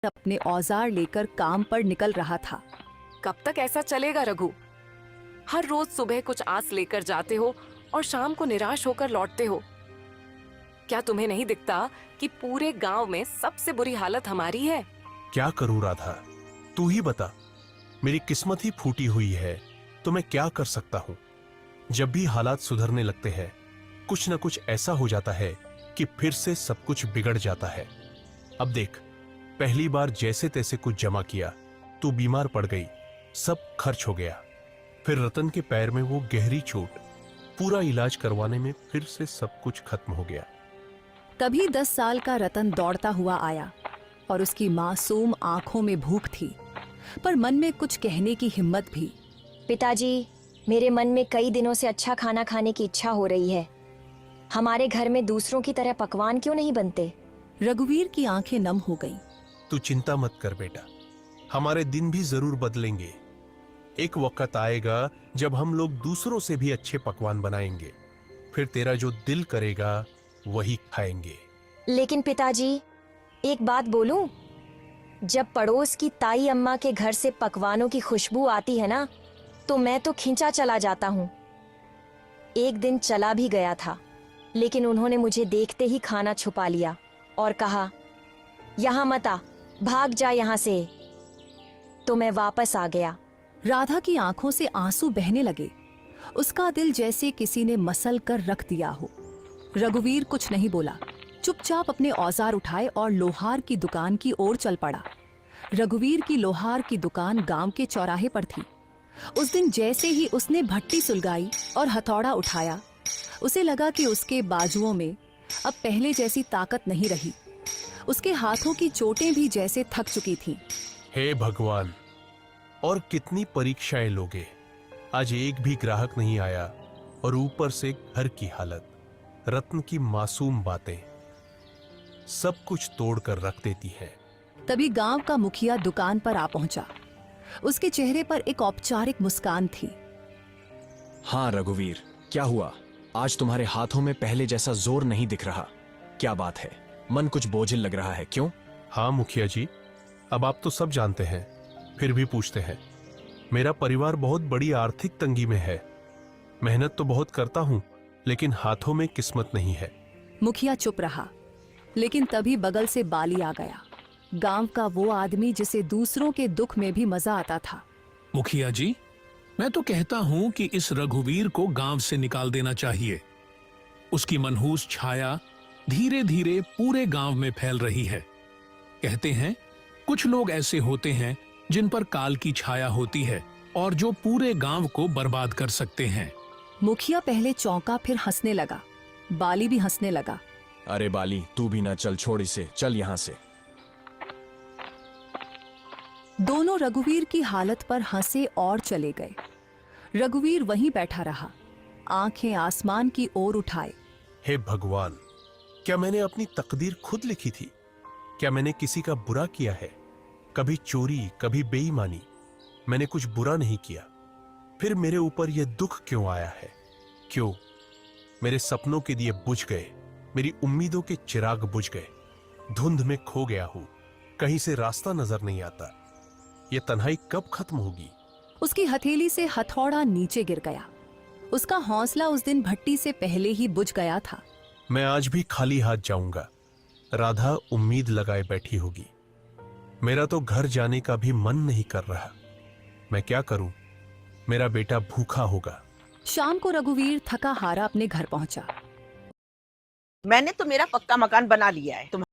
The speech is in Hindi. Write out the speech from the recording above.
अपने औजार लेकर काम पर निकल रहा था। कब तक ऐसा चलेगा रघु? हर रोज सुबह कुछ आस लेकर जाते हो और शाम को निराश होकर लौटते हो। क्या तुम्हें नहीं दिखता कि पूरे गांव में सबसे बुरी हालत हमारी है? क्या करूं राधा, तू ही बता। मेरी किस्मत ही फूटी हुई है तो मैं क्या कर सकता हूं। जब भी हालात सुधरने लगते हैं कुछ न कुछ ऐसा हो जाता है कि फिर से सब कुछ बिगड़ जाता है। अब देख, पहली बार जैसे तैसे कुछ जमा किया, तू बीमार पड़ गई, सब खर्च हो गया। फिर रतन के पैर में वो गहरी चोट, पूरा इलाज करवाने में फिर से सब कुछ खत्म हो गया। तभी 10 साल का रतन दौड़ता हुआ आया और उसकी मासूम आंखों में भूख थी, पर मन में कुछ कहने की हिम्मत भी। पिताजी, मेरे मन में कई दिनों से अच्छा खाना खाने की इच्छा हो रही है। हमारे घर में दूसरों की तरह पकवान क्यों नहीं बनते? रघुवीर की आंखें नम हो गईं। तू चिंता मत कर बेटा, हमारे दिन भी जरूर बदलेंगे। एक वक्त आएगा जब हम लोग दूसरों से भी अच्छे पकवान बनाएंगे, फिर तेरा जो दिल करेगा वही खाएंगे। लेकिन पिताजी, एक बात बोलूं? जब पड़ोस की ताई अम्मा के घर से पकवानों की खुशबू आती है ना, तो मैं तो खींचा चला जाता हूँ। एक दिन चला भी गया था, लेकिन उन्होंने मुझे देखते ही खाना छुपा लिया और कहा, यहाँ मत आ, भाग जा यहाँ से। तो मैं वापस आ गया। राधा की आंखों से आंसू बहने लगे। उसका दिल जैसे किसी ने मसल कर रख दिया हो। रघुवीर कुछ नहीं बोला, चुपचाप अपने औजार उठाए और लोहार की दुकान की ओर चल पड़ा। रघुवीर की लोहार की दुकान गांव के चौराहे पर थी। उस दिन जैसे ही उसने भट्टी सुलगाई और हथौड़ा उठाया, उसे लगा कि उसके बाजुओं में अब पहले जैसी ताकत नहीं रही। उसके हाथों की चोटें भी जैसे थक चुकी थीं। हे भगवान, और कितनी परीक्षाएं लोगे। आज एक भी ग्राहक नहीं आया और ऊपर से घर की हालत, रत्न की मासूम बातें सब कुछ तोड़ कर रख देती हैं। तभी गांव का मुखिया दुकान पर आ पहुंचा। उसके चेहरे पर एक औपचारिक मुस्कान थी। हाँ रघुवीर, क्या हुआ? आज तुम्हारे हाथों में पहले जैसा जोर नहीं दिख रहा। क्या बात है? मन कुछ बोझिल लग रहा है, क्यों? हाँ मुखिया जी, अब आप तो सब जानते हैं, फिर भी पूछते हैं। मेरा परिवार बहुत बड़ी आर्थिक तंगी में है। मेहनत तो बहुत करता हूं, लेकिन हाथों में किस्मत नहीं है। मुखिया चुप रहा, लेकिन तभी बगल से बाली आ गया। गांव का वो आदमी जिसे दूसरों के दुख में भी मजा आता था। मुखिया जी, मैं तो कहता हूं कि इस रघुवीर को गांव से निकाल देना चाहिए। उसकी मनहूस छाया धीरे धीरे पूरे गांव में फैल रही है। कहते हैं कुछ लोग ऐसे होते हैं जिन पर काल की छाया होती है और जो पूरे गांव को बर्बाद कर सकते हैं। मुखिया पहले चौंका, फिर हंसने लगा। बाली भी हंसने लगा। अरे बाली, तू भी ना चल, छोड़ इसे, चल यहाँ से। दोनों रघुवीर की हालत पर हंसे और चले गए। रघुवीर वहीं बैठा रहा, आंखें आसमान की ओर उठाए। हे भगवान, क्या मैंने अपनी तकदीर खुद लिखी थी? क्या मैंने किसी का बुरा किया है? कभी चोरी, कभी बेईमानी, मैंने कुछ बुरा नहीं किया। फिर मेरे ऊपर यह दुख क्यों आया है? क्यों मेरे सपनों के दिए बुझ गए, मेरी उम्मीदों के चिराग बुझ गए। धुंध में खो गया हूं, कहीं से रास्ता नजर नहीं आता। यह तन्हाई कब खत्म होगी? उसकी हथेली से हथौड़ा नीचे गिर गया। उसका हौसला उस दिन भट्टी से पहले ही बुझ गया था। मैं आज भी खाली हाथ जाऊंगा। राधा उम्मीद लगाए बैठी होगी। मेरा तो घर जाने का भी मन नहीं कर रहा। मैं क्या करूं? मेरा बेटा भूखा होगा। शाम को रघुवीर थका हारा अपने घर पहुंचा। मैंने तो मेरा पक्का मकान बना लिया है।